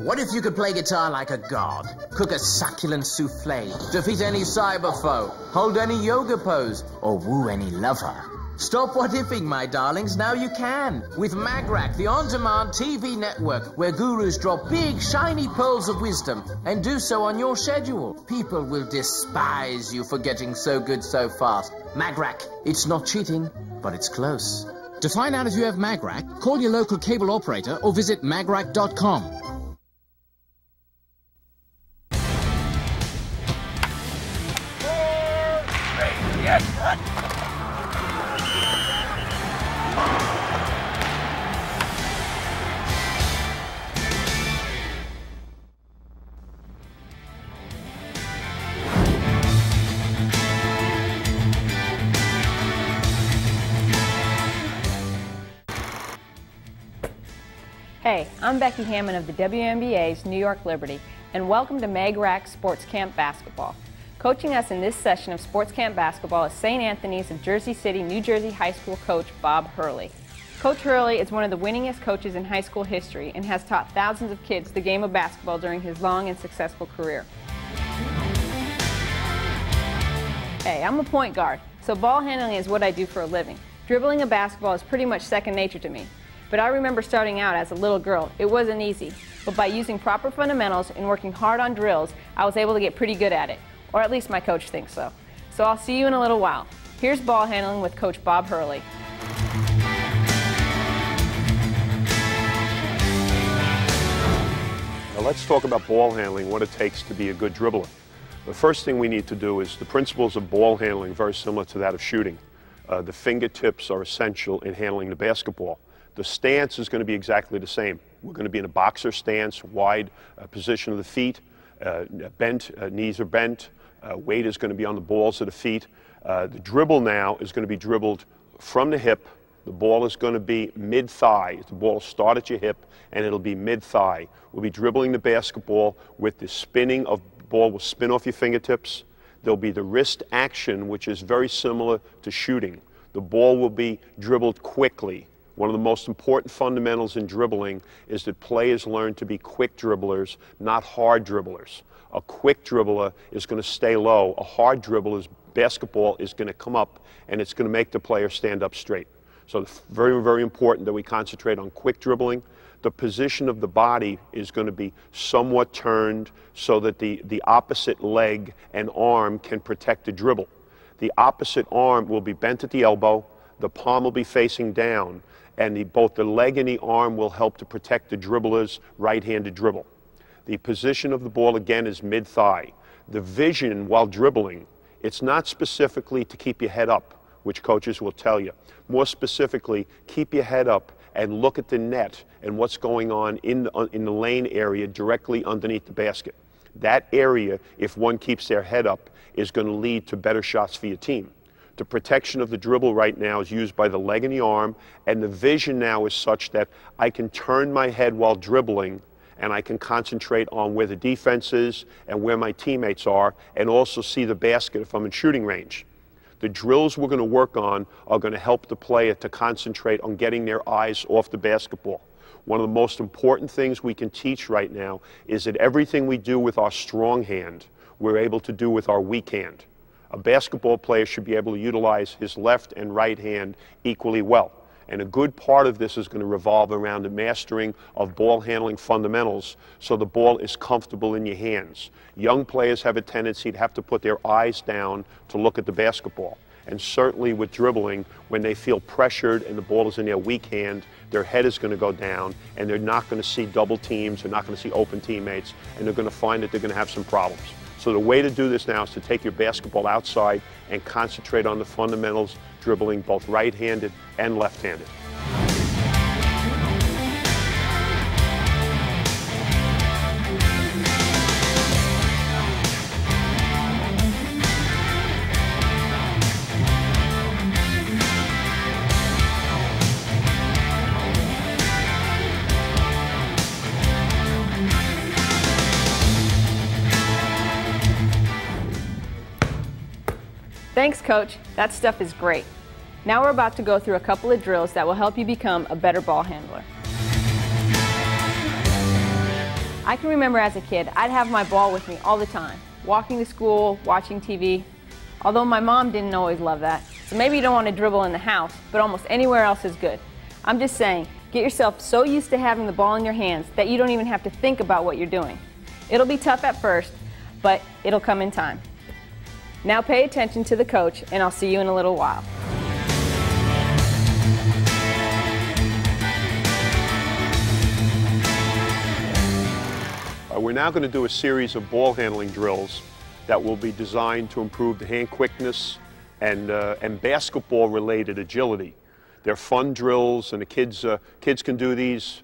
What if you could play guitar like a god, cook a succulent souffle, defeat any cyber foe, hold any yoga pose, or woo any lover? Stop what-ifing, my darlings, now you can. With MagRack, the on-demand TV network where gurus drop big, shiny pearls of wisdom and do so on your schedule. People will despise you for getting so good so fast. MagRack, it's not cheating, but it's close. To find out if you have MagRack, call your local cable operator or visit magrack.com. Hey, I'm Becky Hammond of the WNBA's New York Liberty, and welcome to MagRack Sports Camp Basketball. Coaching us in this session of Sports Camp Basketball is St. Anthony's of Jersey City, New Jersey high school coach Bob Hurley. Coach Hurley is one of the winningest coaches in high school history and has taught thousands of kids the game of basketball during his long and successful career. Hey, I'm a point guard, so ball handling is what I do for a living. Dribbling a basketball is pretty much second nature to me. But I remember starting out as a little girl. It wasn't easy, but by using proper fundamentals and working hard on drills, I was able to get pretty good at it, or at least my coach thinks so. So I'll see you in a little while. Here's ball handling with Coach Bob Hurley. Now let's talk about ball handling, what it takes to be a good dribbler. The first thing we need to do is the principles of ball handling, very similar to that of shooting. The fingertips are essential in handling the basketball. The stance is going to be exactly the same. We're going to be in a boxer stance, wide position of the feet, bent, knees are bent, weight is going to be on the balls of the feet. The dribble now is going to be dribbled from the hip. The ball is going to be mid-thigh. The ball will start at your hip and it'll be mid-thigh. We'll be dribbling the basketball with the spinning of the ball will spin off your fingertips. There'll be the wrist action, which is very similar to shooting. The ball will be dribbled quickly. One of the most important fundamentals in dribbling is that players learn to be quick dribblers, not hard dribblers. A quick dribbler is going to stay low. A hard dribbler's basketball is going to come up and it's going to make the player stand up straight. So it's very, very important that we concentrate on quick dribbling. The position of the body is going to be somewhat turned so that the opposite leg and arm can protect the dribble. The opposite arm will be bent at the elbow, the palm will be facing down, and both the leg and the arm will help to protect the dribbler's right-handed dribble. The position of the ball, again, is mid-thigh. The vision while dribbling, it's not specifically to keep your head up, which coaches will tell you. More specifically, keep your head up and look at the net and what's going on in the lane area directly underneath the basket. That area, if one keeps their head up, is going to lead to better shots for your team. The protection of the dribble right now is used by the leg and the arm, and the vision now is such that I can turn my head while dribbling and I can concentrate on where the defense is and where my teammates are, and also see the basket if I'm in shooting range. The drills we're going to work on are going to help the player to concentrate on getting their eyes off the basketball. One of the most important things we can teach right now is that everything we do with our strong hand, we're able to do with our weak hand. A basketball player should be able to utilize his left and right hand equally well. And a good part of this is going to revolve around the mastering of ball handling fundamentals so the ball is comfortable in your hands. Young players have a tendency to have to put their eyes down to look at the basketball. And certainly with dribbling, when they feel pressured and the ball is in their weak hand, their head is going to go down and they're not going to see double teams, they're not going to see open teammates, and they're going to find that they're going to have some problems. So the way to do this now is to take your basketball outside and concentrate on the fundamentals, dribbling both right-handed and left-handed. Thanks, Coach. That stuff is great. Now we're about to go through a couple of drills that will help you become a better ball handler. I can remember as a kid, I'd have my ball with me all the time, walking to school, watching TV, although my mom didn't always love that. So maybe you don't want to dribble in the house, but almost anywhere else is good. I'm just saying, get yourself so used to having the ball in your hands that you don't even have to think about what you're doing. It'll be tough at first, but it'll come in time. Now pay attention to the coach, and I'll see you in a little while. We're now going to do a series of ball handling drills that will be designed to improve the hand quickness and basketball related agility. They're fun drills, and the kids can do these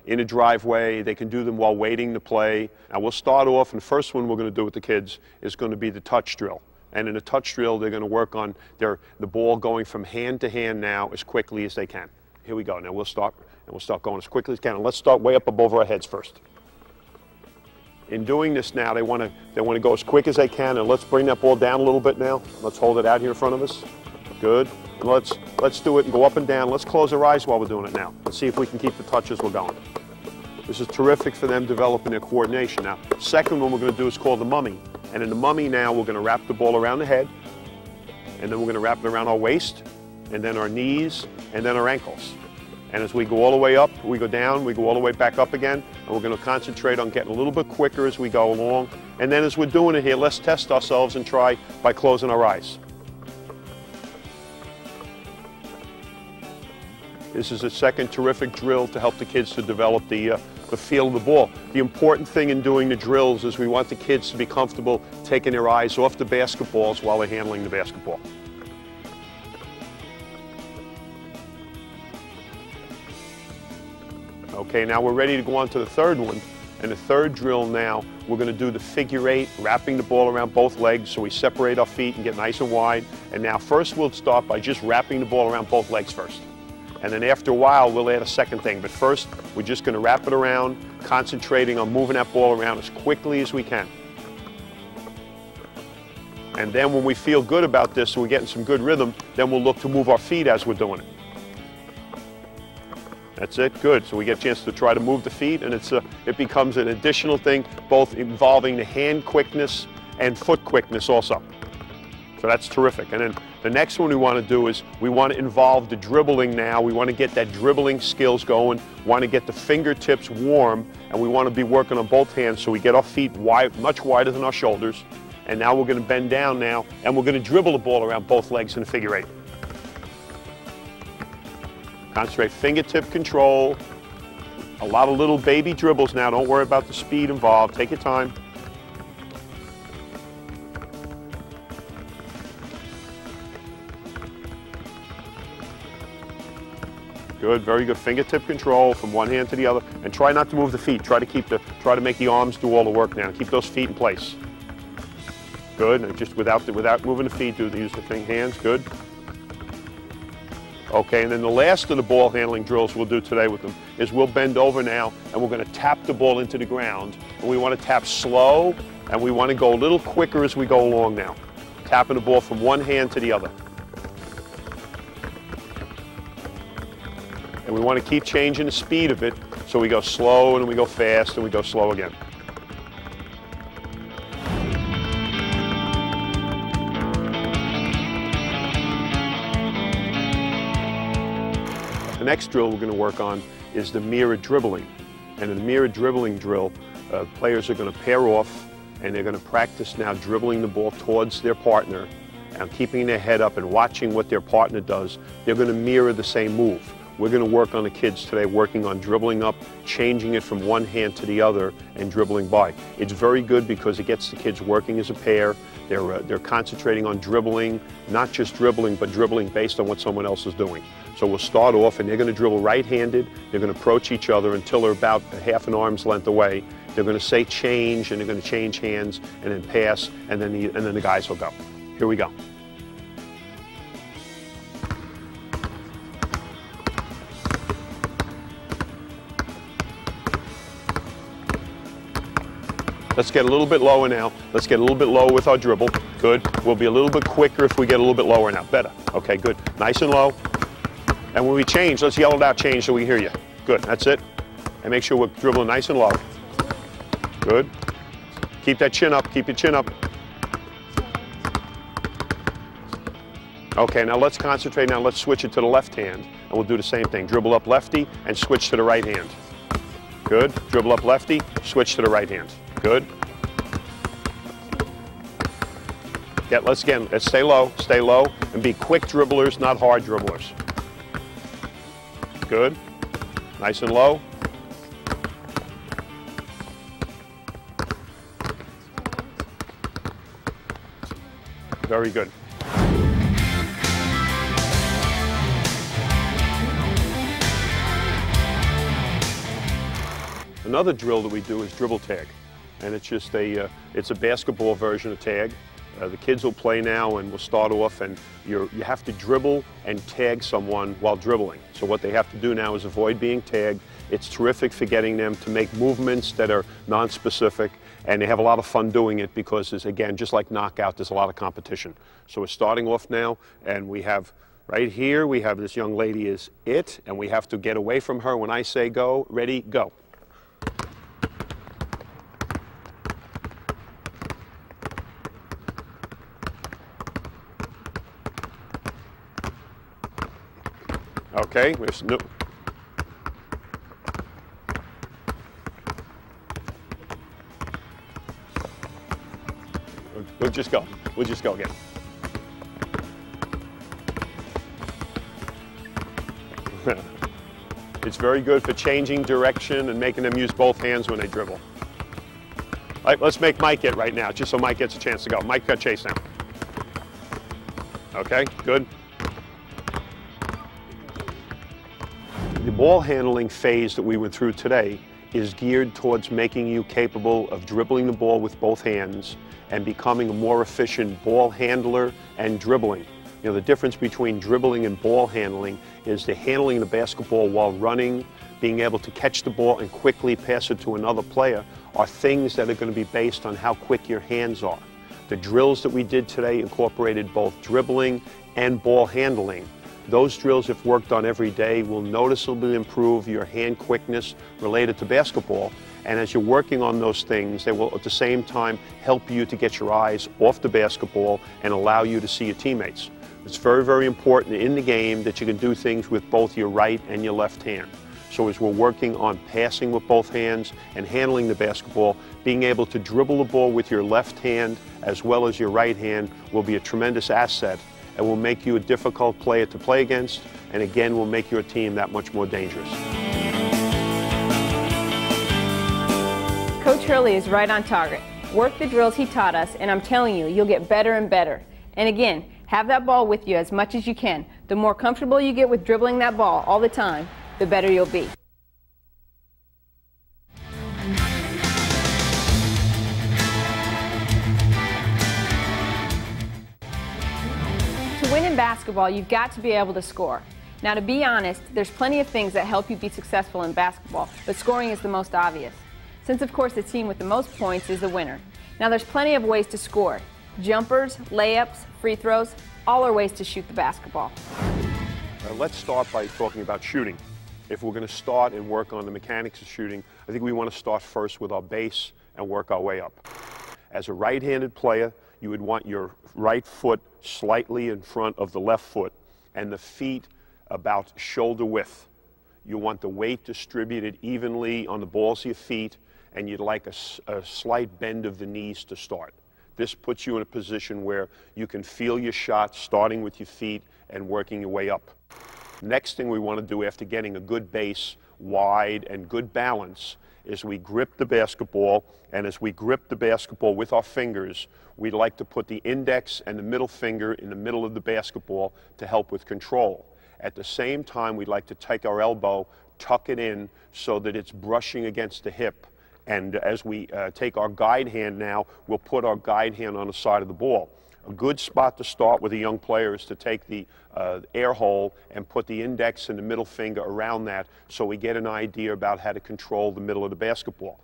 in a driveway. They can do them while waiting to play. Now we'll start off, and the first one we're going to do with the kids is going to be the touch drill. And in a touch drill, they're going to work on the ball going from hand to hand now as quickly as they can. Here we go. Now we'll start going as quickly as we can. And let's start way up above our heads first. In doing this now, they want to go as quick as they can, and let's bring that ball down a little bit now. Let's hold it out here in front of us. Good. And let's do it and go up and down. Let's close our eyes while we're doing it now. Let's see if we can keep the touch as we're going. This is terrific for them developing their coordination. Now, second one we're going to do is called the mummy. And in the mummy now, we're going to wrap the ball around the head, and then we're going to wrap it around our waist, and then our knees, and then our ankles. And as we go all the way up, we go down, we go all the way back up again, and we're going to concentrate on getting a little bit quicker as we go along. And then as we're doing it here, let's test ourselves and try by closing our eyes. This is a second terrific drill to help the kids to develop the feel of the ball. The important thing in doing the drills is we want the kids to be comfortable taking their eyes off the basketballs while they're handling the basketball. Okay, now we're ready to go on to the third one. And the third drill now, we're going to do the figure eight, wrapping the ball around both legs so we separate our feet and get nice and wide. And now first we'll start by just wrapping the ball around both legs first. And then after a while, we'll add a second thing. But first, we're just going to wrap it around, concentrating on moving that ball around as quickly as we can. And then when we feel good about this and we're getting some good rhythm, then we'll look to move our feet as we're doing it. That's it, good. So we get a chance to try to move the feet, and it becomes an additional thing, both involving the hand quickness and foot quickness also. So that's terrific. And then the next one we want to do is we want to involve the dribbling now. We want to get that dribbling skills going, want to get the fingertips warm, and we want to be working on both hands so we get our feet wide, much wider than our shoulders. And now we're going to bend down now, and we're going to dribble the ball around both legs in a figure eight. Concentrate fingertip control. A lot of little baby dribbles now. Don't worry about the speed involved. Take your time. Good, very good. Fingertip control from one hand to the other, and try not to move the feet. Try to make the arms do all the work now. Keep those feet in place. Good, and just without moving the feet, use the hands. Good. Okay, and then the last of the ball handling drills we'll do today with them is we'll bend over now, and we're going to tap the ball into the ground. And we want to tap slow, and we want to go a little quicker as we go along now. Tapping the ball from one hand to the other. And we want to keep changing the speed of it, so we go slow, and we go fast, and we go slow again. The next drill we're going to work on is the mirror dribbling. And in the mirror dribbling drill, players are going to pair off, and they're going to practice now dribbling the ball towards their partner and keeping their head up and watching what their partner does. They're going to mirror the same move. We're going to work on the kids today, working on dribbling up, changing it from one hand to the other, and dribbling by. It's very good because it gets the kids working as a pair. They're concentrating on dribbling, not just dribbling, but dribbling based on what someone else is doing. So we'll start off, and they're going to dribble right-handed. They're going to approach each other until they're about half an arm's length away. They're going to say change, and they're going to change hands, and then pass, and then the guys will go. Here we go. Let's get a little bit lower now. Let's get a little bit lower with our dribble. Good. We'll be a little bit quicker if we get a little bit lower now. Better. Okay, good. Nice and low. And when we change, let's yell it out, change, so we hear you. Good. That's it. And make sure we're dribbling nice and low. Good. Keep that chin up, keep your chin up. Okay, now let's concentrate. Now let's switch it to the left hand, and we'll do the same thing. Dribble up lefty and switch to the right hand. Good. Dribble up lefty, switch to the right hand. Good. Yeah, let's stay low, and be quick dribblers, not hard dribblers. Good. Nice and low. Very good. Another drill that we do is dribble tag, and it's just it's a basketball version of tag. The kids will play now, and we'll start off, and you have to dribble and tag someone while dribbling. So what they have to do now is avoid being tagged. It's terrific for getting them to make movements that are non-specific, and they have a lot of fun doing it because there's, again, just like knockout, there's a lot of competition. So we're starting off now, and we have right here, we have this young lady is it, and we have to get away from her when I say go. Ready, go. Okay, there's no. We'll just go. We'll just go again. It's very good for changing direction and making them use both hands when they dribble. All right, let's make Mike it right now, just so Mike gets a chance to go. Mike, got Chase now. Okay, good. The ball handling phase that we went through today is geared towards making you capable of dribbling the ball with both hands and becoming a more efficient ball handler and dribbling. You know, the difference between dribbling and ball handling is the handling the basketball while running, being able to catch the ball and quickly pass it to another player are things that are going to be based on how quick your hands are. The drills that we did today incorporated both dribbling and ball handling. Those drills, if worked on every day, will noticeably improve your hand quickness related to basketball. And as you're working on those things, they will at the same time help you to get your eyes off the basketball and allow you to see your teammates. It's very, very important in the game that you can do things with both your right and your left hand. So as we're working on passing with both hands and handling the basketball, being able to dribble the ball with your left hand as well as your right hand will be a tremendous asset and will make you a difficult player to play against, and again will make your team that much more dangerous. Coach Hurley is right on target. Work the drills he taught us, and I'm telling you, you'll get better and better. And again, have that ball with you as much as you can. The more comfortable you get with dribbling that ball all the time, the better you'll be. To win in basketball, you've got to be able to score. Now, to be honest, there's plenty of things that help you be successful in basketball, but scoring is the most obvious. Since, of course, the team with the most points is the winner. Now, there's plenty of ways to score. Jumpers, layups, free throws, all are ways to shoot the basketball. Let's start by talking about shooting. If we're going to start and work on the mechanics of shooting, I think we want to start first with our base and work our way up. As a right-handed player, you would want your right foot slightly in front of the left foot and the feet about shoulder width. You want the weight distributed evenly on the balls of your feet, and you'd like a slight bend of the knees to start. This puts you in a position where you can feel your shot starting with your feet and working your way up. Next thing we want to do after getting a good base, wide, and good balance is we grip the basketball, and as we grip the basketball with our fingers, we'd like to put the index and the middle finger in the middle of the basketball to help with control. At the same time, we'd like to take our elbow, tuck it in so that it's brushing against the hip. And as we take our guide hand now, we'll put our guide hand on the side of the ball. A good spot to start with a young player is to take the air hole and put the index and the middle finger around that so we get an idea about how to control the middle of the basketball.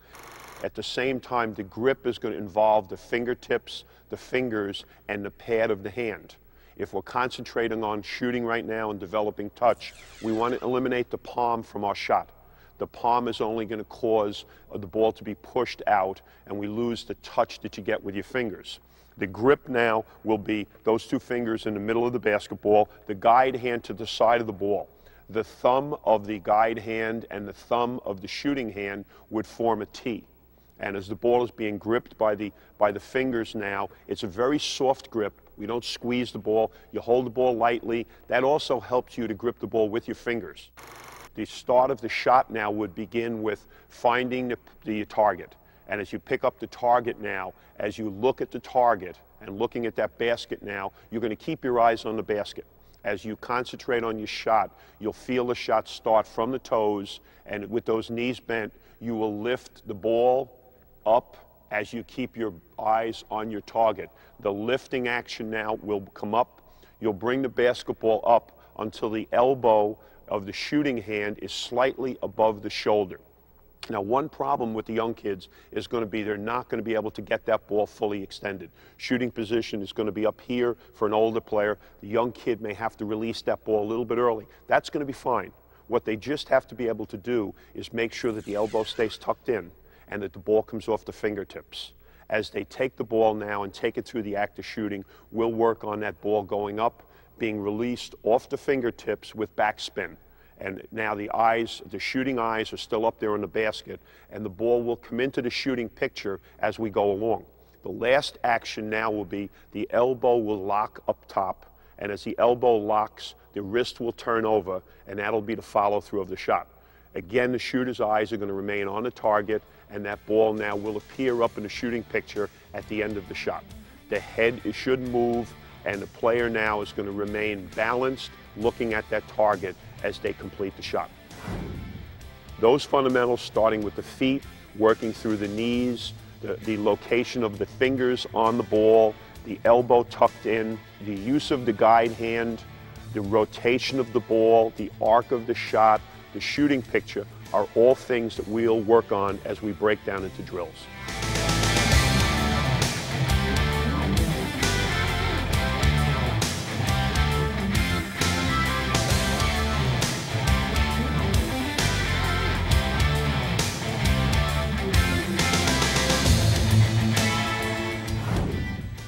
At the same time, the grip is going to involve the fingertips, the fingers, and the pad of the hand. If we're concentrating on shooting right now and developing touch, we want to eliminate the palm from our shot. The palm is only going to cause the ball to be pushed out, and we lose the touch that you get with your fingers. The grip now will be those two fingers in the middle of the basketball, the guide hand to the side of the ball. The thumb of the guide hand and the thumb of the shooting hand would form a T. And as the ball is being gripped by the fingers now, it's a very soft grip. We don't squeeze the ball. You hold the ball lightly. That also helps you to grip the ball with your fingers. The start of the shot now would begin with finding the target. And as you pick up the target now, as you look at the target and looking at that basket now, you're going to keep your eyes on the basket. As you concentrate on your shot, you'll feel the shot start from the toes, and with those knees bent, you will lift the ball up as you keep your eyes on your target. The lifting action now will come up. You'll bring the basketball up until the elbow of the shooting hand is slightly above the shoulder. Now, one problem with the young kids is going to be they're not going to be able to get that ball fully extended. Shooting position is going to be up here for an older player. The young kid may have to release that ball a little bit early. That's going to be fine. What they just have to be able to do is make sure that the elbow stays tucked in and that the ball comes off the fingertips. As they take the ball now and take it through the act of shooting, we'll work on that ball going up, being released off the fingertips with backspin. And now the shooting eyes are still up there in the basket, and the ball will come into the shooting picture as we go along. The last action now will be the elbow will lock up top, and as the elbow locks, the wrist will turn over, and that'll be the follow-through of the shot. Again, the shooter's eyes are going to remain on the target, and that ball now will appear up in the shooting picture at the end of the shot. The head shouldn't move, and the player now is going to remain balanced, looking at that target as they complete the shot. Those fundamentals, starting with the feet, working through the knees, the location of the fingers on the ball, the elbow tucked in, the use of the guide hand, the rotation of the ball, the arc of the shot, the shooting picture, are all things that we'll work on as we break down into drills.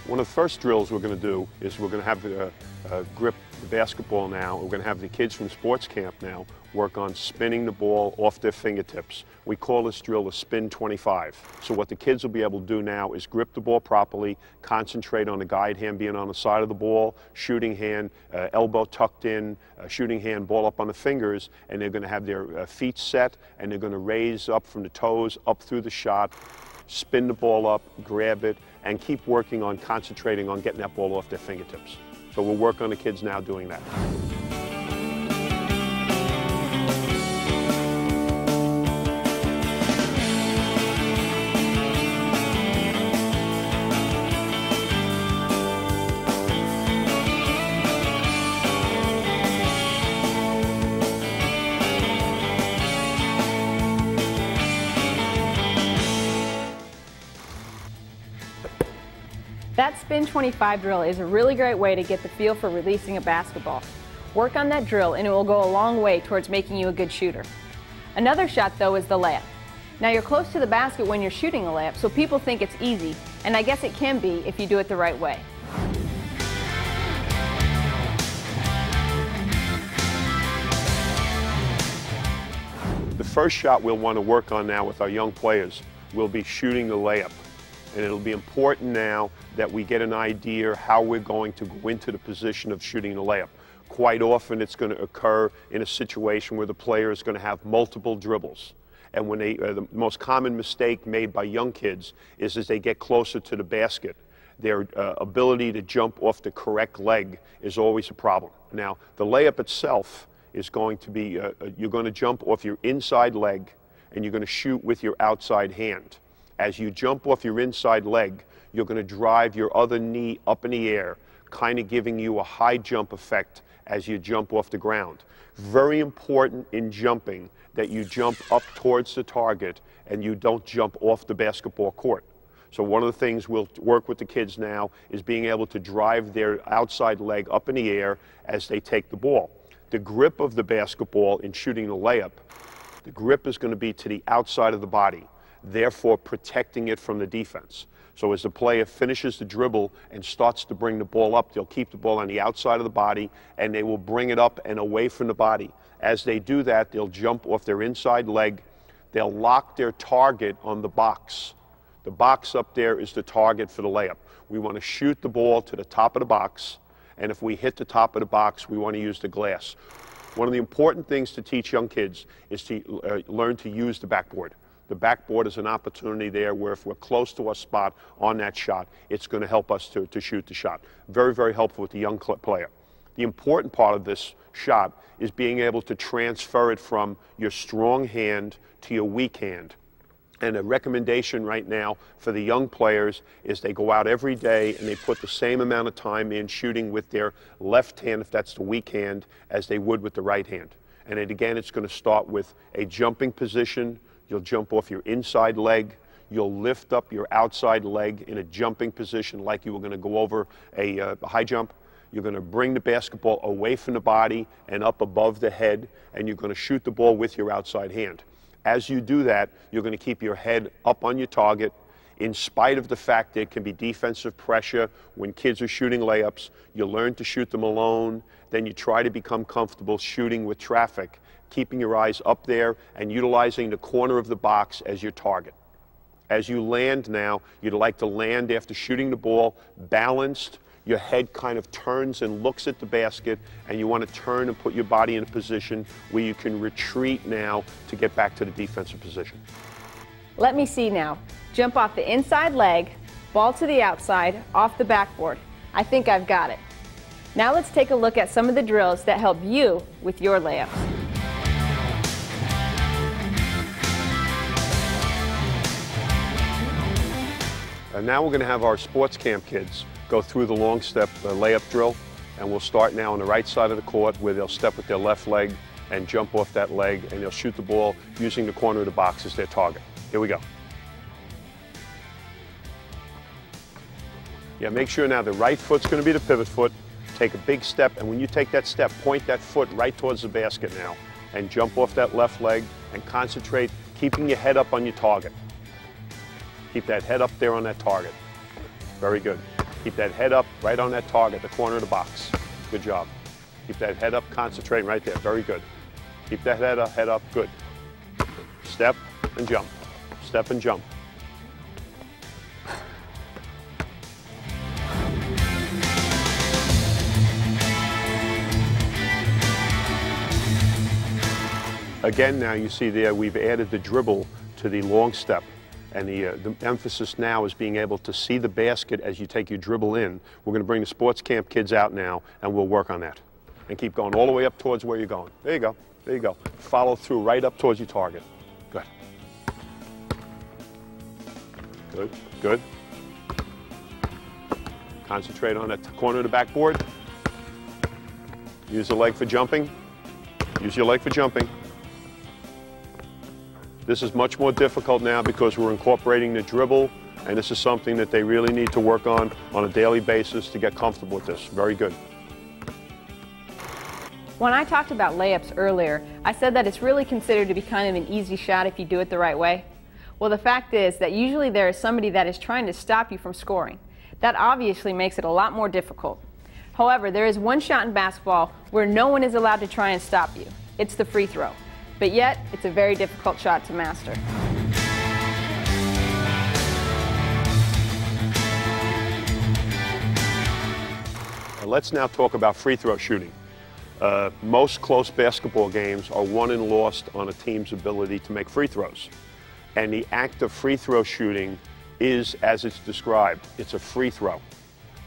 One of the first drills we're going to do is we're going to have grip the basketball now. We're going to have the kids from sports camp now work on spinning the ball off their fingertips. We call this drill a spin 25. So what the kids will be able to do now is grip the ball properly, concentrate on the guide hand being on the side of the ball, shooting hand, elbow tucked in, shooting hand, ball up on the fingers, and they're going to have their feet set, and they're going to raise up from the toes, up through the shot, spin the ball up, grab it, and keep working on concentrating on getting that ball off their fingertips. So we'll work on the kids now doing that. That spin 25 drill is a really great way to get the feel for releasing a basketball. Work on that drill and it will go a long way towards making you a good shooter. Another shot though is the layup. Now you're close to the basket when you're shooting a layup, so people think it's easy, and I guess it can be if you do it the right way. The first shot we'll want to work on now with our young players will be shooting the layup. And it'll be important now that we get an idea how we're going to go into the position of shooting the layup. Quite often it's going to occur in a situation where the player is going to have multiple dribbles. And when the most common mistake made by young kids is as they get closer to the basket, their ability to jump off the correct leg is always a problem. Now, the layup itself is going to be, you're going to jump off your inside leg and you're going to shoot with your outside hand. As you jump off your inside leg, you're going to drive your other knee up in the air, kind of giving you a high jump effect as you jump off the ground. Very important in jumping that you jump up towards the target and you don't jump off the basketball court. So one of the things we'll work with the kids now is being able to drive their outside leg up in the air as they take the ball. The grip of the basketball in shooting the layup, The grip is going to be to the outside of the body, therefore protecting it from the defense. So as the player finishes the dribble and starts to bring the ball up, they'll keep the ball on the outside of the body, and they will bring it up and away from the body. As they do that, they'll jump off their inside leg. They'll lock their target on the box. The box up there is the target for the layup. We want to shoot the ball to the top of the box, and if we hit the top of the box, we want to use the glass. One of the important things to teach young kids is to learn to use the backboard. The backboard is an opportunity there where if we're close to our spot on that shot, it's going to help us to shoot the shot. Very, very helpful with the young player. The important part of this shot is being able to transfer it from your strong hand to your weak hand. And a recommendation right now for the young players is they go out every day and they put the same amount of time in shooting with their left hand, if that's the weak hand, as they would with the right hand. And again, it's going to start with a jumping position. You'll jump off your inside leg. You'll lift up your outside leg in a jumping position like you were going to go over a high jump. You're going to bring the basketball away from the body and up above the head, and you're going to shoot the ball with your outside hand. As you do that, you're going to keep your head up on your target. In spite of the fact there can be defensive pressure when kids are shooting layups, you learn to shoot them alone, then you try to become comfortable shooting with traffic, keeping your eyes up there and utilizing the corner of the box as your target. As you land now, you'd like to land after shooting the ball balanced. Your head kind of turns and looks at the basket, and you want to turn and put your body in a position where you can retreat now to get back to the defensive position. Let me see now. Jump off the inside leg, ball to the outside, off the backboard. I think I've got it. Now let's take a look at some of the drills that help you with your layups. And now we're going to have our sports camp kids go through the long step layup drill, and we'll start now on the right side of the court where they'll step with their left leg and jump off that leg, and they'll shoot the ball using the corner of the box as their target. Here we go. Yeah, make sure now the right foot's going to be the pivot foot. Take a big step, and when you take that step, point that foot right towards the basket now and jump off that left leg and concentrate, keeping your head up on your target. Keep that head up there on that target. Very good. Keep that head up right on that target, the corner of the box. Good job. Keep that head up, concentrating right there. Very good. Keep that head up, good. Step and jump. Step and jump. Again, now you see there we've added the dribble to the long step. And the emphasis now is being able to see the basket as you take your dribble in. We're going to bring the sports camp kids out now, and we'll work on that. And keep going all the way up towards where you're going. There you go. There you go. Follow through right up towards your target. Good. Good. Good. Concentrate on that corner of the backboard. Use the leg for jumping. Use your leg for jumping. This is much more difficult now because we're incorporating the dribble, and this is something that they really need to work on a daily basis to get comfortable with this. Very good. When I talked about layups earlier, I said that it's really considered to be kind of an easy shot if you do it the right way. Well, the fact is that usually there is somebody that is trying to stop you from scoring. That obviously makes it a lot more difficult. However, there is one shot in basketball where no one is allowed to try and stop you. It's the free throw. But yet, it's a very difficult shot to master. Let's now talk about free throw shooting. Most close basketball games are won and lost on a team's ability to make free throws. And the act of free throw shooting is as it's described. It's a free throw.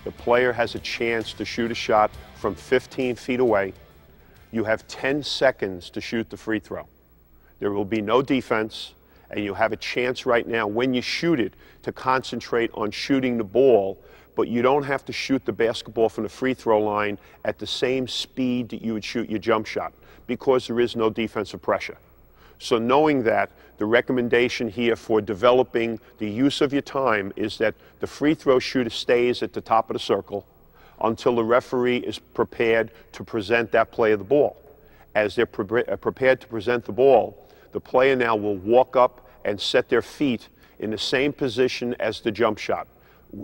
The player has a chance to shoot a shot from 15 feet away. You have 10 seconds to shoot the free throw. There will be no defense, and you have a chance right now when you shoot it to concentrate on shooting the ball, but you don't have to shoot the basketball from the free throw line at the same speed that you would shoot your jump shot because there is no defensive pressure. So knowing that, the recommendation here for developing the use of your time is that the free throw shooter stays at the top of the circle until the referee is prepared to present that play of the ball. As they're prepared to present the ball, the player now will walk up and set their feet in the same position as the jump shot.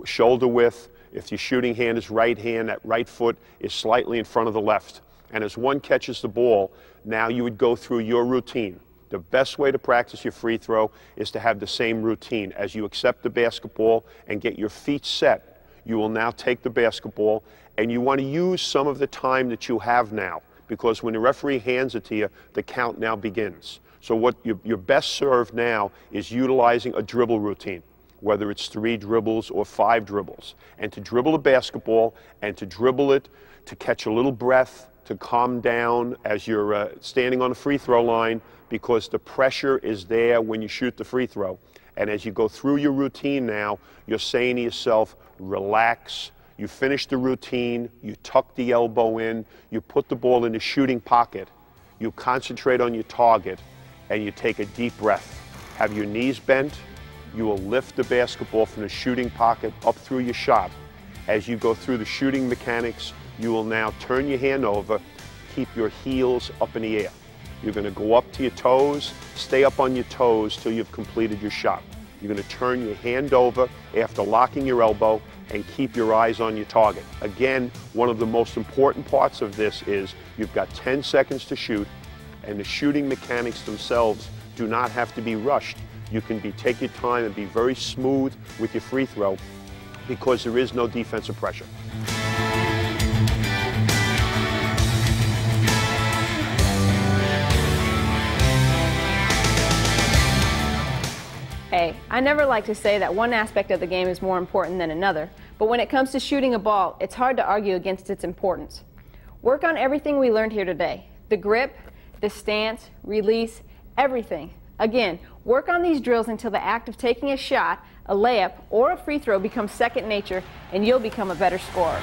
Shoulder width, if your shooting hand is right hand, that right foot is slightly in front of the left. And as one catches the ball, now you would go through your routine. The best way to practice your free throw is to have the same routine. As you accept the basketball and get your feet set, you will now take the basketball, and you want to use some of the time that you have now, because when the referee hands it to you, the count now begins. So what your best serve now is utilizing a dribble routine, whether it's 3 dribbles or 5 dribbles. And to dribble a basketball and to dribble it, to catch a little breath, to calm down as you're standing on the free throw line, because the pressure is there when you shoot the free throw. And as you go through your routine now, you're saying to yourself, relax. You finish the routine, you tuck the elbow in, you put the ball in the shooting pocket, you concentrate on your target, and you take a deep breath. Have your knees bent. You will lift the basketball from the shooting pocket up through your shot. As you go through the shooting mechanics, you will now turn your hand over, keep your heels up in the air. You're going to go up to your toes, stay up on your toes till you've completed your shot. You're going to turn your hand over after locking your elbow and keep your eyes on your target. Again, one of the most important parts of this is you've got 10 seconds to shoot, and the shooting mechanics themselves do not have to be rushed. You can take your time and be very smooth with your free throw, because there is no defensive pressure. Hey, I never like to say that one aspect of the game is more important than another, but when it comes to shooting a ball, it's hard to argue against its importance. Work on everything we learned here today: the grip, the stance, release, everything. Again, work on these drills until the act of taking a shot, a layup, or a free throw becomes second nature, and you'll become a better scorer.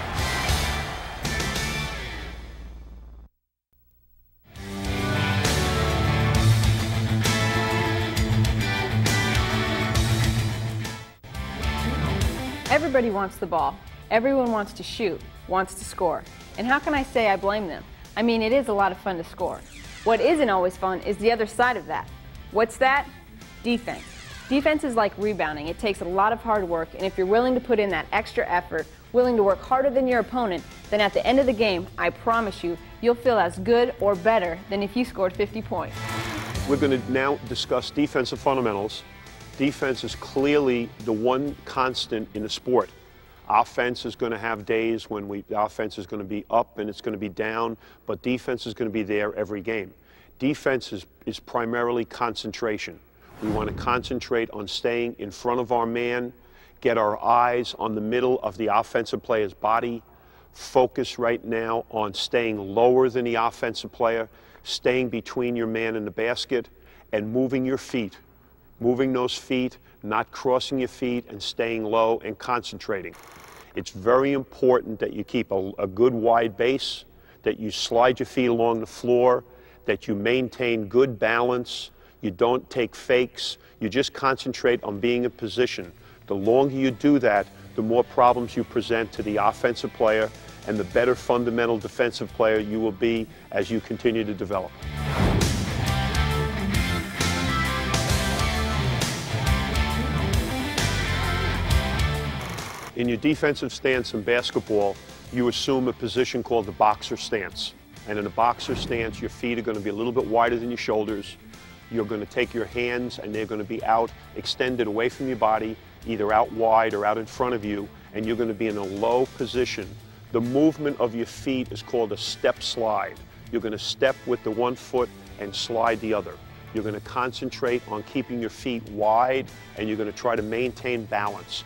Everybody wants the ball. Everyone wants to shoot, wants to score. And how can I say I blame them? I mean, it is a lot of fun to score. What isn't always fun is the other side of that. What's that? Defense. Defense is like rebounding. It takes a lot of hard work, and if you're willing to put in that extra effort, willing to work harder than your opponent, then at the end of the game, I promise you, you'll feel as good or better than if you scored 50 points. We're going to now discuss defensive fundamentals. Defense is clearly the one constant in the sport. Offense is going to have days when the offense is going to be up and it's going to be down, but defense is going to be there every game. Defense is primarily concentration. We want to concentrate on staying in front of our man, get our eyes on the middle of the offensive player's body, focus right now on staying lower than the offensive player, staying between your man and the basket, and moving your feet. Moving those feet, not crossing your feet, and staying low and concentrating. It's very important that you keep a good wide base, that you slide your feet along the floor, that you maintain good balance, you don't take fakes, you just concentrate on being in position. The longer you do that, the more problems you present to the offensive player, and the better fundamental defensive player you will be as you continue to develop. In your defensive stance in basketball, you assume a position called the boxer stance. And in a boxer stance, your feet are going to be a little bit wider than your shoulders. You're going to take your hands and they're going to be out, extended away from your body, either out wide or out in front of you, and you're going to be in a low position. The movement of your feet is called a step slide. You're going to step with the one foot and slide the other. You're going to concentrate on keeping your feet wide, and you're going to try to maintain balance.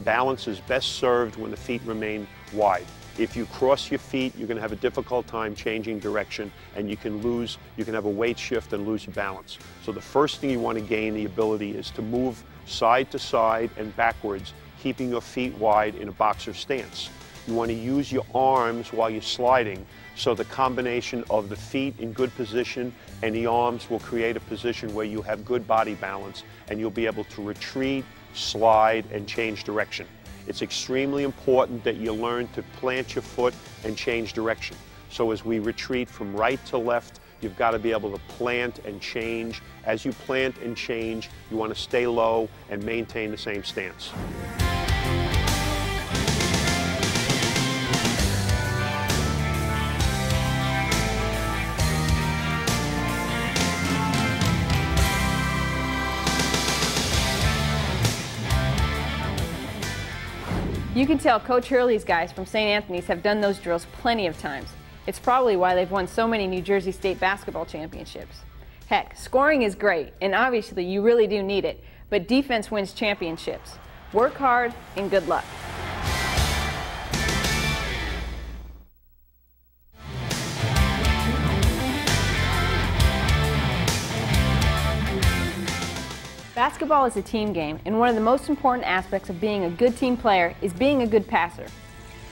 Balance is best served when the feet remain wide. If you cross your feet, you're going to have a difficult time changing direction, and you can have a weight shift and lose your balance. So the first thing you want to gain the ability is to move side to side and backwards, keeping your feet wide in a boxer stance. You want to use your arms while you're sliding, so the combination of the feet in good position and the arms will create a position where you have good body balance, and you'll be able to retreat, slide, and change direction. It's extremely important that you learn to plant your foot and change direction. So as we retreat from right to left You've got to be able to plant and change. As you plant and change, you want to stay low and maintain the same stance. You can tell Coach Hurley's guys from St. Anthony's have done those drills plenty of times. It's probably why they've won so many New Jersey State basketball championships. Heck, scoring is great, and obviously you really do need it, but defense wins championships. Work hard and good luck. Basketball is a team game, and one of the most important aspects of being a good team player is being a good passer.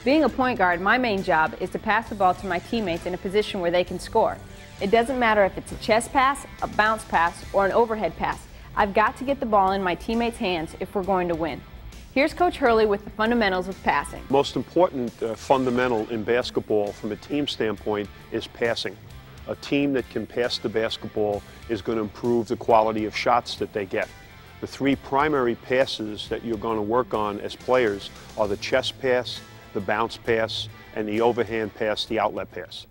Being a point guard, my main job is to pass the ball to my teammates in a position where they can score. It doesn't matter if it's a chest pass, a bounce pass, or an overhead pass. I've got to get the ball in my teammates' hands if we're going to win. Here's Coach Hurley with the fundamentals of passing. Most important fundamental in basketball from a team standpoint is passing. A team that can pass the basketball is going to improve the quality of shots that they get. The three primary passes that you're going to work on as players are the chest pass, the bounce pass, and the overhand pass, the outlet pass.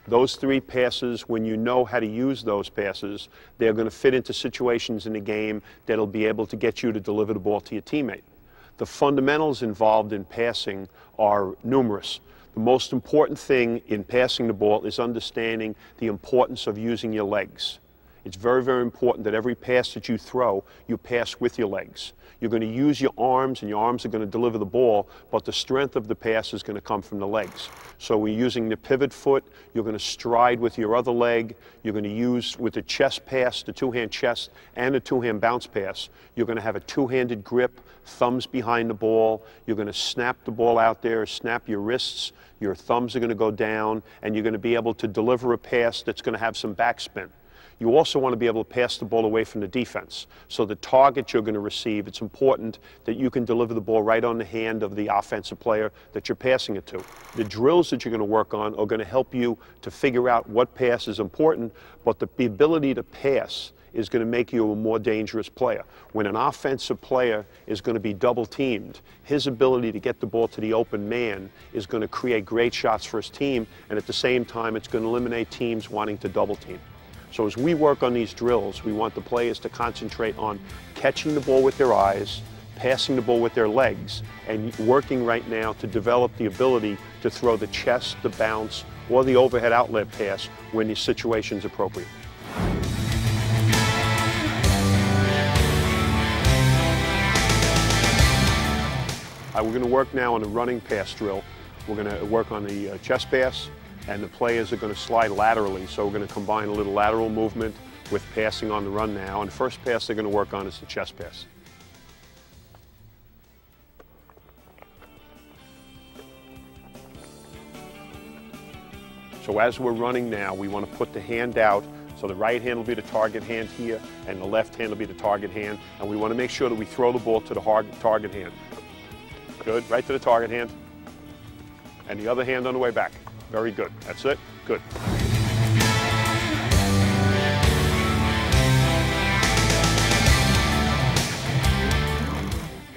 Those three passes, when you know how to use those passes, they're going to fit into situations in the game that'll be able to get you to deliver the ball to your teammate. The fundamentals involved in passing are numerous. The most important thing in passing the ball is understanding the importance of using your legs. It's very, very important that every pass that you throw, you pass with your legs. You're going to use your arms, and your arms are going to deliver the ball, but the strength of the pass is going to come from the legs. So we're using the pivot foot. You're going to stride with your other leg. You're going to use, with the chest pass, the two-hand chest, and the two-hand bounce pass, you're going to have a two-handed grip, thumbs behind the ball. You're going to snap the ball out there, snap your wrists. Your thumbs are going to go down, and you're going to be able to deliver a pass that's going to have some backspin. You also want to be able to pass the ball away from the defense. So the target you're going to receive, it's important that you can deliver the ball right on the hand of the offensive player that you're passing it to. The drills that you're going to work on are going to help you to figure out what pass is important, but the ability to pass is going to make you a more dangerous player. When an offensive player is going to be double teamed, his ability to get the ball to the open man is going to create great shots for his team, and at the same time it's going to eliminate teams wanting to double team. So as we work on these drills, we want the players to concentrate on catching the ball with their eyes, passing the ball with their legs, and working right now to develop the ability to throw the chest, the bounce, or the overhead outlet pass when the situation's appropriate. We're going to work now on the running pass drill. We're going to work on the chest pass, and the players are going to slide laterally. So we're going to combine a little lateral movement with passing on the run now. And the first pass they're going to work on is the chest pass. So as we're running now, we want to put the hand out. So the right hand will be the target hand here, and the left hand will be the target hand. And we want to make sure that we throw the ball to the target hand. Good, right to the target hand. And the other hand on the way back. Very good, that's it, good.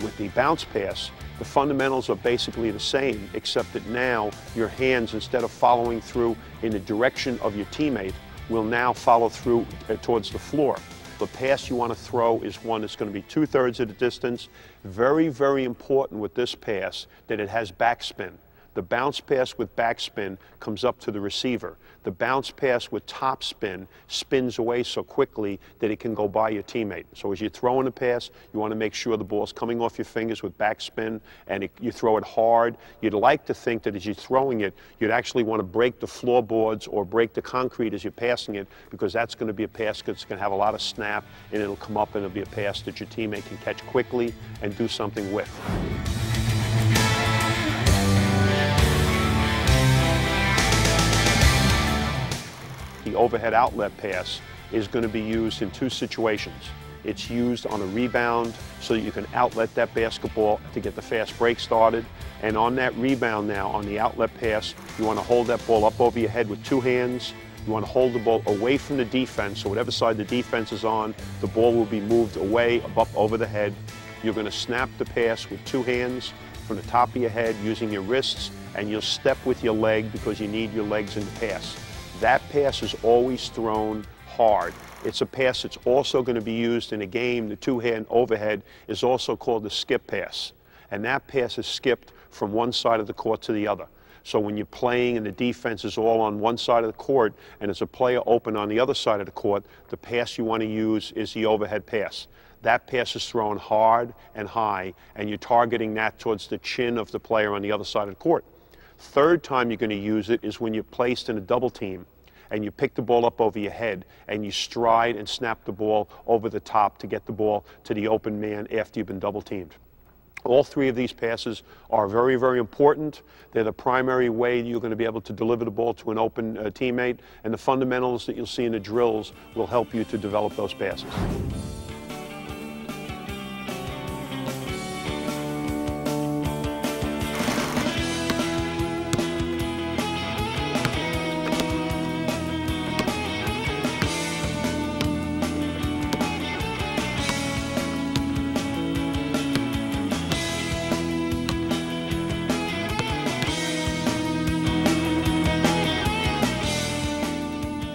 With the bounce pass, the fundamentals are basically the same, except that now your hands, instead of following through in the direction of your teammate, will now follow through towards the floor. The pass you want to throw is one that's going to be 2/3 of the distance. Very, very important with this pass that it has backspin. The bounce pass with backspin comes up to the receiver. The bounce pass with topspin spins away so quickly that it can go by your teammate. So as you're throwing a pass, you want to make sure the ball's coming off your fingers with backspin, and you throw it hard. You'd like to think that as you're throwing it, you'd actually want to break the floorboards or break the concrete as you're passing it, because that's going to be a pass that's going to have a lot of snap, and it'll come up and it'll be a pass that your teammate can catch quickly and do something with. The overhead outlet pass is going to be used in two situations. It's used on a rebound so that you can outlet that basketball to get the fast break started. And on that rebound now, on the outlet pass, you want to hold that ball up over your head with two hands, You want to hold the ball away from the defense, so whatever side the defense is on, the ball will be moved away, up over the head. You're going to snap the pass with two hands from the top of your head using your wrists, and you'll step with your leg because you need your legs in the pass. That pass is always thrown hard. It's a pass that's also going to be used in a game. The two-hand overhead is also called the skip pass, and that pass is skipped from one side of the court to the other. So when you're playing and the defense is all on one side of the court and there's a player open on the other side of the court, the pass you want to use is the overhead pass. That pass is thrown hard and high, and you're targeting that towards the chin of the player on the other side of the court. Third time you're going to use it is when you're placed in a double team and you pick the ball up over your head and you stride and snap the ball over the top to get the ball to the open man after you've been double teamed. All three of these passes are very, very important. They're the primary way you're going to be able to deliver the ball to an open teammate, and the fundamentals that you'll see in the drills will help you to develop those passes.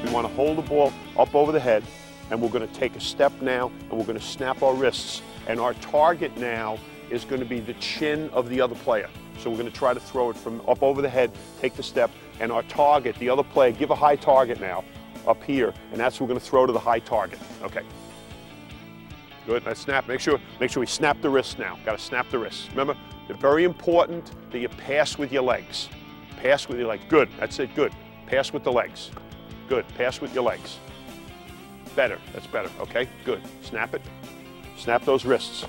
We want to hold the ball up over the head, and we're going to take a step now, and we're going to snap our wrists. And our target now is going to be the chin of the other player. So we're going to try to throw it from up over the head, take the step, and our target, the other player, give a high target now up here, and that's what we're going to throw to the high target. Okay. Good. Let's snap. Make sure we snap the wrists now. Got to snap the wrists. Remember, it's very important that you pass with your legs. Pass with your legs. Good. That's it. Good. Pass with the legs. Good. Pass with your legs. Better. That's better. Okay. Good. Snap it. Snap those wrists.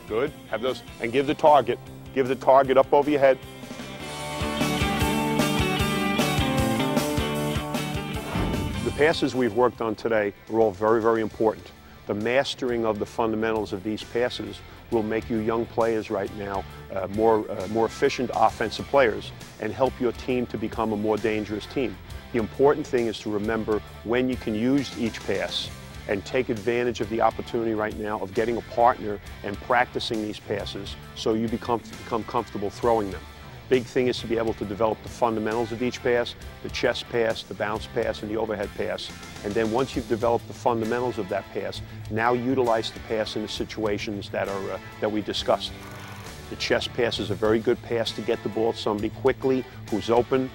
Good. Have those, and give the target. Give the target up over your head. The passes we've worked on today are all very, very important. The mastering of the fundamentals of these passes will make you young players right now more efficient offensive players and help your team to become a more dangerous team. The important thing is to remember when you can use each pass and take advantage of the opportunity right now of getting a partner and practicing these passes so you become comfortable throwing them. Big thing is to be able to develop the fundamentals of each pass, the chest pass, the bounce pass, and the overhead pass. And then once you've developed the fundamentals of that pass, now utilize the pass in the situations that we discussed. The chest pass is a very good pass to get the ball to somebody quickly who's open.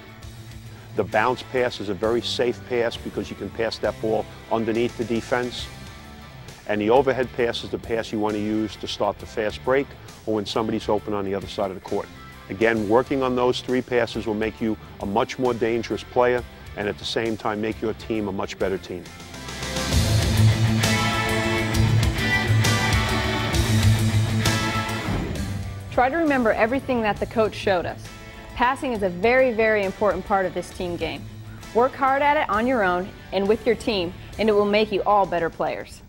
The bounce pass is a very safe pass because you can pass that ball underneath the defense. And the overhead pass is the pass you want to use to start the fast break or when somebody's open on the other side of the court. Again, working on those three passes will make you a much more dangerous player and at the same time make your team a much better team. Try to remember everything that the coach showed us. Passing is a very, very important part of this team game. Work hard at it on your own and with your team, and it will make you all better players.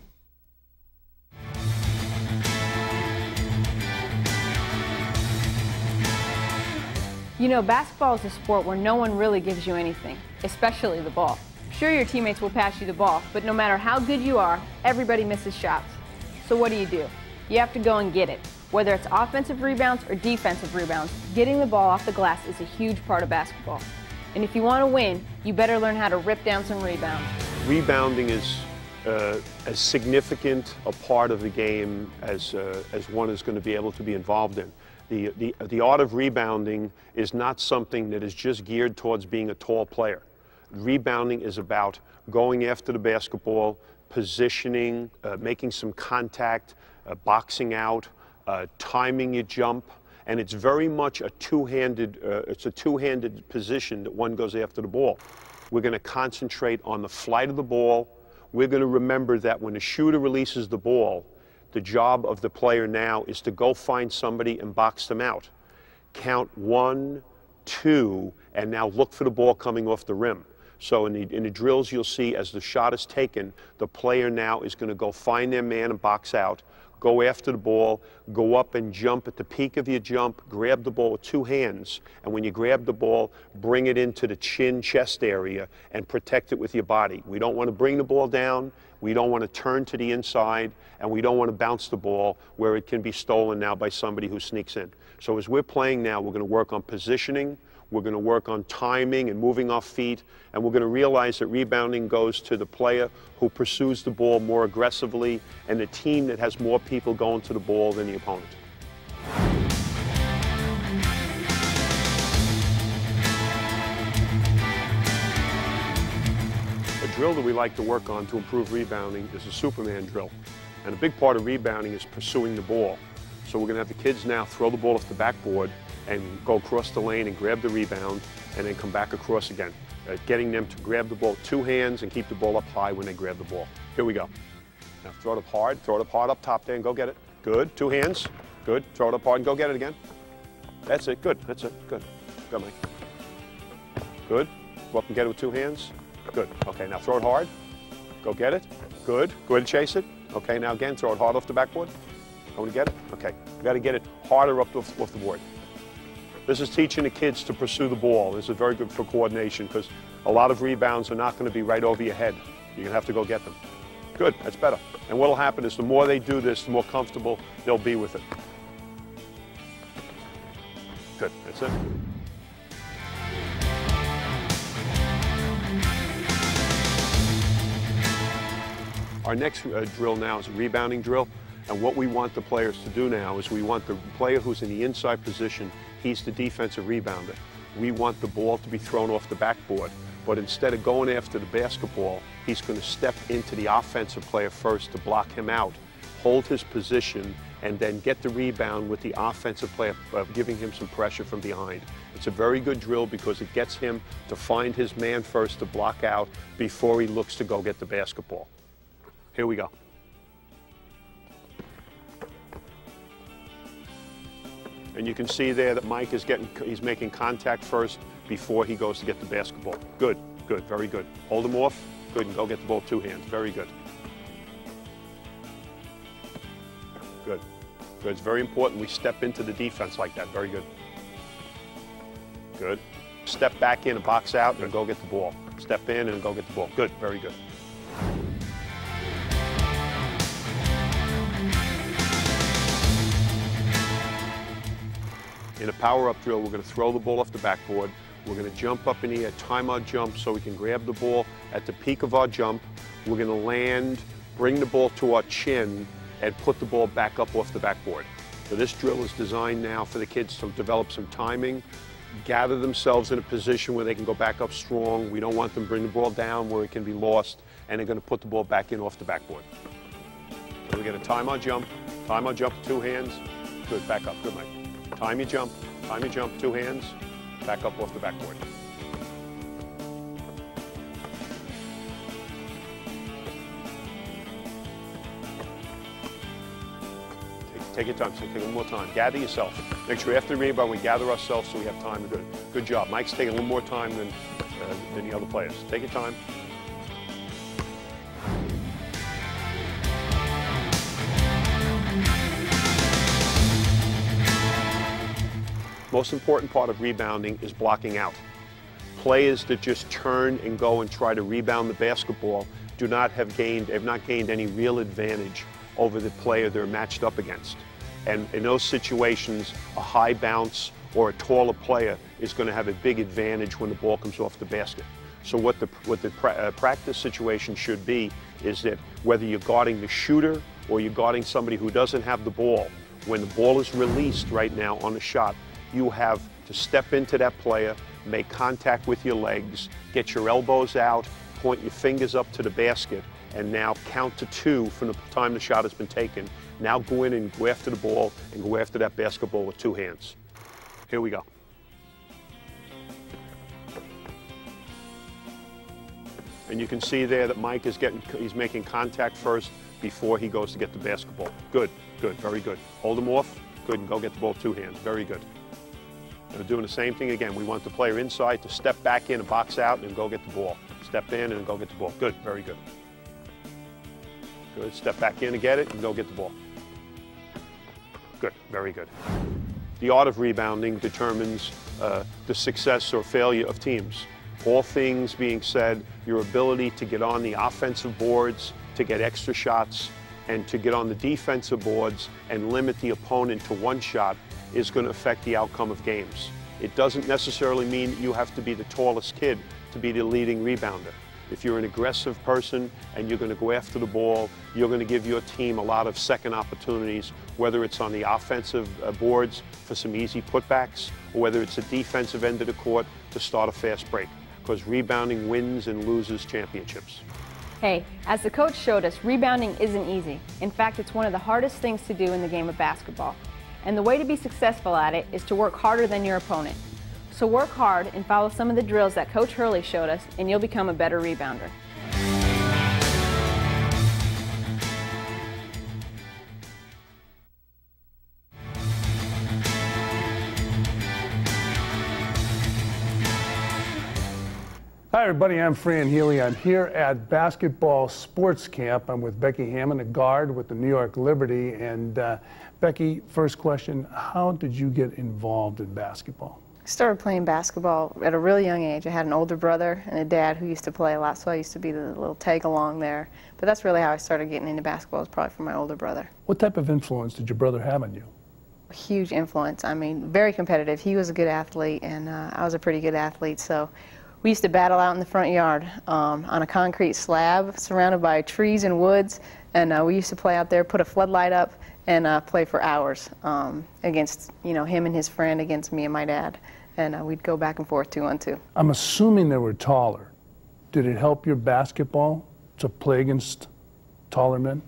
You know, basketball is a sport where no one really gives you anything, especially the ball. Sure, your teammates will pass you the ball, but no matter how good you are, everybody misses shots. So what do? You have to go and get it. Whether it's offensive rebounds or defensive rebounds, getting the ball off the glass is a huge part of basketball. And if you want to win, you better learn how to rip down some rebounds. Rebounding is as significant a part of the game as one is going to be able to be involved in. The art of rebounding is not something that is just geared towards being a tall player. Rebounding is about going after the basketball, positioning, making some contact, boxing out, timing your jump, and it's very much a two-handed position that one goes after the ball. We're going to concentrate on the flight of the ball. We're going to remember that when the shooter releases the ball, the job of the player now is to go find somebody and box them out. Count 1, 2, and now look for the ball coming off the rim. So in the drills you'll see as the shot is taken, the player now is going to go find their man and box out, go after the ball, go up and jump at the peak of your jump, grab the ball with two hands, and when you grab the ball, bring it into the chin-chest area and protect it with your body. We don't want to bring the ball down, we don't want to turn to the inside, and we don't want to bounce the ball where it can be stolen now by somebody who sneaks in. So as we're playing now, we're going to work on positioning, we're going to work on timing and moving off feet, and we're going to realize that rebounding goes to the player who pursues the ball more aggressively and the team that has more people going to the ball than the opponent. A drill that we like to work on to improve rebounding is a Superman drill. And a big part of rebounding is pursuing the ball. So we're going to have the kids now throw the ball off the backboard and go across the lane and grab the rebound and then come back across again. Getting them to grab the ball with two hands and keep the ball up high when they grab the ball. Here we go. Now throw it up hard up top there and go get it. Good, two hands. Good, throw it up hard and go get it again. That's it, good, that's it, good. Go, Mike. Good, go up and get it with two hands. Good, okay, now throw it hard. Go get it, good. Go ahead and chase it. Okay, now again, throw it hard off the backboard. Going to get it? Okay, you got to get it harder up off the board. This is teaching the kids to pursue the ball. This is very good for coordination because a lot of rebounds are not going to be right over your head. You're going to have to go get them. Good, that's better. And what will happen is the more they do this, the more comfortable they'll be with it. Good, that's it. Our next drill now is a rebounding drill. And what we want the players to do now is we want the player who's in the inside position, he's the defensive rebounder. We want the ball to be thrown off the backboard. But instead of going after the basketball, he's going to step into the offensive player first to block him out, hold his position, and then get the rebound with the offensive player, giving him some pressure from behind. It's a very good drill because it gets him to find his man first to block out before he looks to go get the basketball. Here we go. And you can see there that Mike is he's making contact first before he goes to get the basketball. Good, good, very good. Hold him off, good, and go get the ball with two hands. Very good. Good. Good, it's very important we step into the defense like that. Very good. Good. Step back in and box out and go get the ball. Step in and go get the ball. Good, very good. In a power-up drill, we're going to throw the ball off the backboard. We're going to jump up in the air, time our jump so we can grab the ball at the peak of our jump. We're going to land, bring the ball to our chin, and put the ball back up off the backboard. So this drill is designed now for the kids to develop some timing, gather themselves in a position where they can go back up strong. We don't want them to bring the ball down where it can be lost, and they're going to put the ball back in off the backboard. So we're going to time our jump with two hands. Good, back up, good, Mike. Time your jump, two hands, back up off the backboard. Take your time, so take a little more time. Gather yourself. Make sure after the rebound we gather ourselves so we have time to do it. Good job. Mike's taking a little more time than the other players. Take your time. Most important part of rebounding is blocking out. Players that just turn and go and try to rebound the basketball have not gained any real advantage over the player they're matched up against. And in those situations, a high bounce or a taller player is going to have a big advantage when the ball comes off the basket. So what the practice situation should be is that whether you're guarding the shooter or you're guarding somebody who doesn't have the ball, when the ball is released right now on the shot, you have to step into that player, make contact with your legs, get your elbows out, point your fingers up to the basket, and now count to two from the time the shot has been taken. Now go in and go after the ball and go after that basketball with two hands. Here we go. And you can see there that Mike is he's making contact first before he goes to get the basketball. Good, good, very good. Hold him off, good, and go get the ball with two hands. Very good. And we're doing the same thing again. We want the player inside to step back in and box out and go get the ball. Step in and go get the ball. Good, very good. Good, step back in and get it and go get the ball. Good, very good. The art of rebounding determines the success or failure of teams. All things being said, your ability to get on the offensive boards, to get extra shots, and to get on the defensive boards and limit the opponent to one shot is going to affect the outcome of games. It doesn't necessarily mean that you have to be the tallest kid to be the leading rebounder. If you're an aggressive person and you're going to go after the ball, you're going to give your team a lot of second opportunities, whether it's on the offensive boards for some easy putbacks, or whether it's the defensive end of the court to start a fast break, because rebounding wins and loses championships. Hey, as the coach showed us, rebounding isn't easy. In fact, it's one of the hardest things to do in the game of basketball. And the way to be successful at it is to work harder than your opponent. So work hard and follow some of the drills that Coach Hurley showed us, and you'll become a better rebounder. Hi everybody, I'm Fran Healy. I'm here at Basketball Sports Camp. I'm with Becky Hammond, a guard with the New York Liberty. And Becky, first question, how did you get involved in basketball? I started playing basketball at a really young age. I had an older brother and a dad who used to play a lot, so I used to be the little tag-along there. But that's really how I started getting into basketball, was probably from my older brother. What type of influence did your brother have on you? A huge influence. I mean, very competitive. He was a good athlete, and I was a pretty good athlete, so we used to battle out in the front yard on a concrete slab surrounded by trees and woods, and we used to play out there, put a floodlight up, and play for hours against, him and his friend against me and my dad. And we'd go back and forth 2-on-2. I'm assuming they were taller. Did it help your basketball to play against taller men?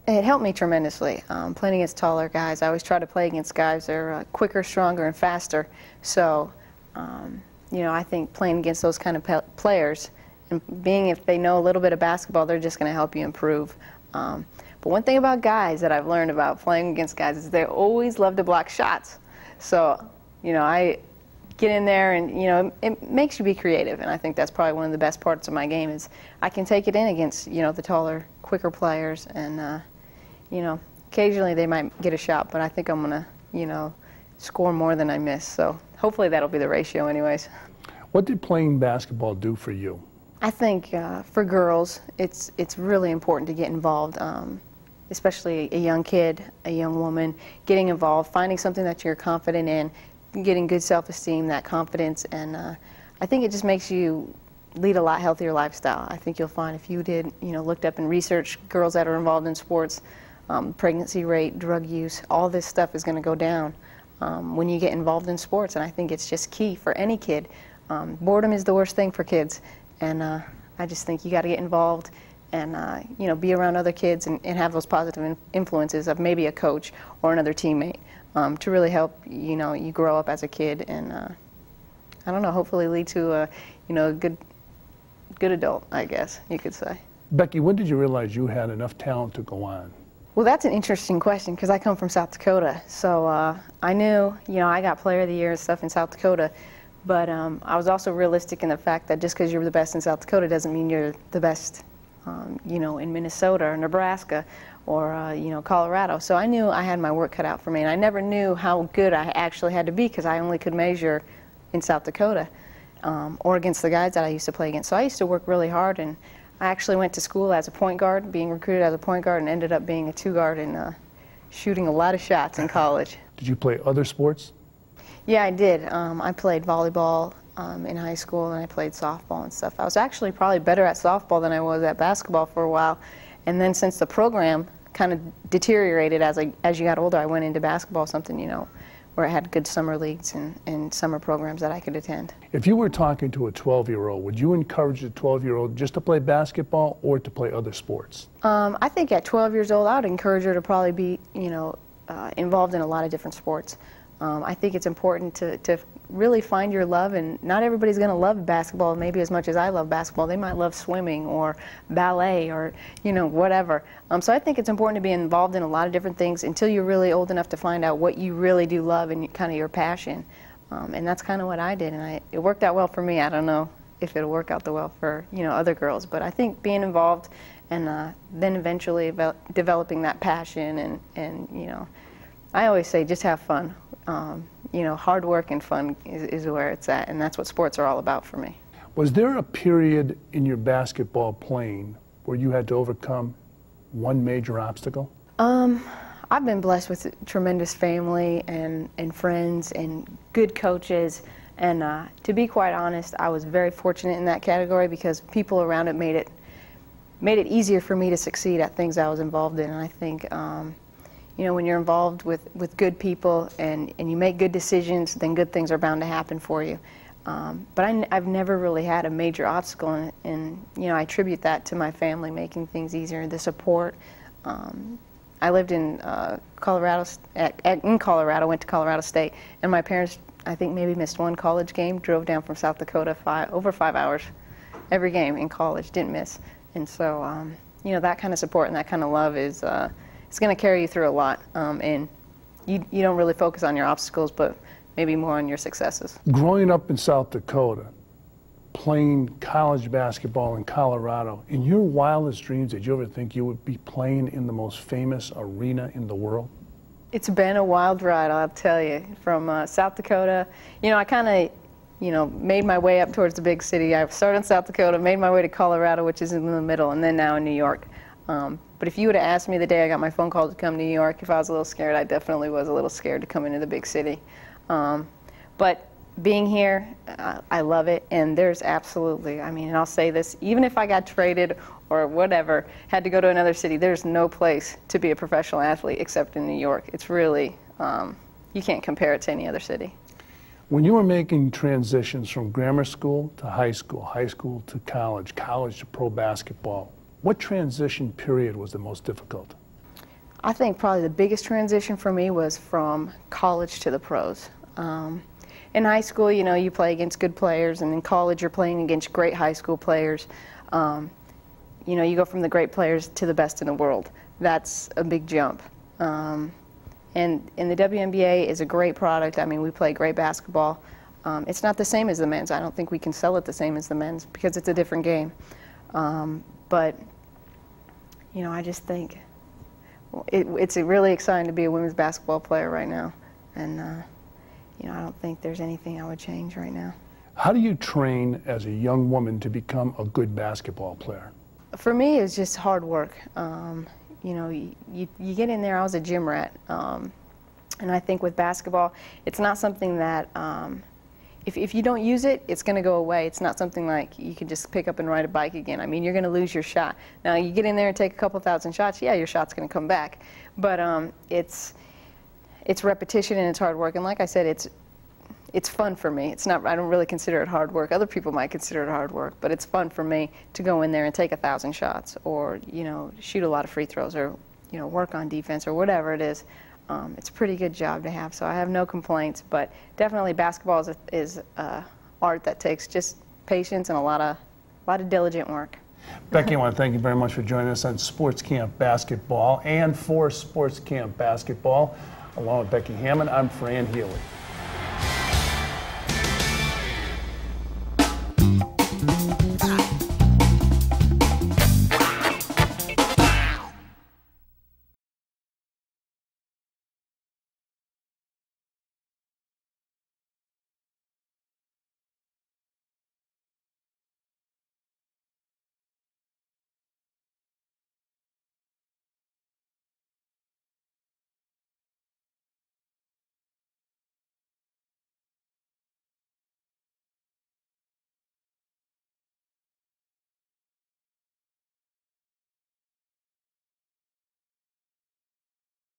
It helped me tremendously. Playing against taller guys, I always try to play against guys that are quicker, stronger, and faster. So, I think playing against those kind of players, and if they know a little bit of basketball, they're just going to help you improve. But one thing about guys that I've learned about playing against guys is they always love to block shots. So, I get in there and, it makes you be creative. And I think that's probably one of the best parts of my game is I can take it in against, the taller, quicker players. And, occasionally they might get a shot, but I think I'm going to, score more than I miss. So hopefully that'll be the ratio anyways. What did playing basketball do for you? I think for girls, it's really important to get involved, especially a young kid, a young woman, getting involved, finding something that you're confident in, getting good self-esteem, that confidence, and I think it just makes you lead a lot healthier lifestyle. I think you'll find if you did, looked up and researched girls that are involved in sports, pregnancy rate, drug use, all this stuff is going to go down when you get involved in sports, and I think it's just key for any kid. Boredom is the worst thing for kids, and I just think you got to get involved and be around other kids and have those positive influences of maybe a coach or another teammate to really help you grow up as a kid and I don't know, hopefully lead to a a good adult, I guess you could say. Becky, when did you realize you had enough talent to go on? Well, that's an interesting question because I come from South Dakota, so I knew I got Player of the Year and stuff in South Dakota, but I was also realistic in the fact that just because you're the best in South Dakota doesn't mean you're the best in Minnesota or Nebraska or Colorado. So I knew I had my work cut out for me, and I never knew how good I actually had to be because I only could measure in South Dakota or against the guys that I used to play against. So I used to work really hard, and I actually went to school as a point guard, being recruited as a point guard, and ended up being a two guard and shooting a lot of shots in college. Did you play other sports? Yeah, I did. I played volleyball in high school, and I played softball and stuff. I was actually probably better at softball than I was at basketball for a while. And then since the program kind of deteriorated as you got older, I went into basketball, something, where I had good summer leagues and summer programs that I could attend. If you were talking to a 12-year-old, would you encourage a 12-year-old just to play basketball or to play other sports? I think at 12 years old, I would encourage her to probably be, involved in a lot of different sports. I think it's important to really find your love, and not everybody's going to love basketball maybe as much as I love basketball. They might love swimming or ballet or whatever. So I think it's important to be involved in a lot of different things until you're really old enough to find out what you really do love and kind of your passion. And that's kind of what I did, and it worked out well for me. I don't know if it'll work out well for other girls, but I think being involved and then eventually developing that passion and I always say just have fun. You know, hard work and fun is where it's at, and that's what sports are all about for me. Was there a period in your basketball playing where you had to overcome one major obstacle? I've been blessed with a tremendous family and friends and good coaches, and to be quite honest, I was very fortunate in that category because people around it made it easier for me to succeed at things I was involved in. And I think you know, when you're involved with good people and you make good decisions, then good things are bound to happen for you. But I've never really had a major obstacle, and you know, I attribute that to my family making things easier, the support. I lived in Colorado, went to Colorado State, and my parents, I think, maybe missed one college game, drove down from South Dakota over 5 hours every game in college, didn't miss. And so, you know, that kind of support and that kind of love is it's going to carry you through a lot, and you don't really focus on your obstacles, but maybe more on your successes. Growing up in South Dakota, playing college basketball in Colorado, in your wildest dreams, did you ever think you would be playing in the most famous arena in the world? It's been a wild ride, I'll tell you. From South Dakota, you know, I kind of, you know, made my way up towards the big city. I started in South Dakota, made my way to Colorado, which is in the middle, and then now in New York. But if you would have asked me the day I got my phone call to come to New York, if I was a little scared, I definitely was a little scared to come into the big city. But being here, I love it, and there's absolutely, I mean, and I'll say this, even if I got traded or whatever, had to go to another city, there's no place to be a professional athlete except in New York. It's really, you can't compare it to any other city. When you were making transitions from grammar school to high school to college, college to pro basketball, what transition period was the most difficult? I think probably the biggest transition for me was from college to the pros. In high school, you know, you play against good players, and in college you're playing against great high school players. You know, you go from the great players to the best in the world. That's a big jump. And the WNBA is a great product. I mean, we play great basketball. It's not the same as the men's. I don't think we can sell it the same as the men's because it's a different game. But, you know, I just think it's really exciting to be a women's basketball player right now. And, you know, I don't think there's anything I would change right now. How do you train as a young woman to become a good basketball player? For me, it's just hard work. You know, you get in there. I was a gym rat. And I think with basketball, it's not something that, if you don't use it, it's going to go away. It's not something like you can just pick up and ride a bike again. I mean, you're going to lose your shot. Now, you get in there and take a couple thousand shots, yeah, your shot's going to come back. But it's repetition and it's hard work. And like I said, it's fun for me. It's not, I don't really consider it hard work. Other people might consider it hard work, but it's fun for me to go in there and take 1,000 shots, or, you know, shoot a lot of free throws, or, you know, work on defense, or whatever it is. It's a pretty good job to have, so I have no complaints. But definitely basketball is art that takes just patience and a lot of diligent work. Becky, I want to thank you very much for joining us on Sports Camp Basketball and for Sports Camp Basketball. Along with Becky Hammond, I'm Fran Healy.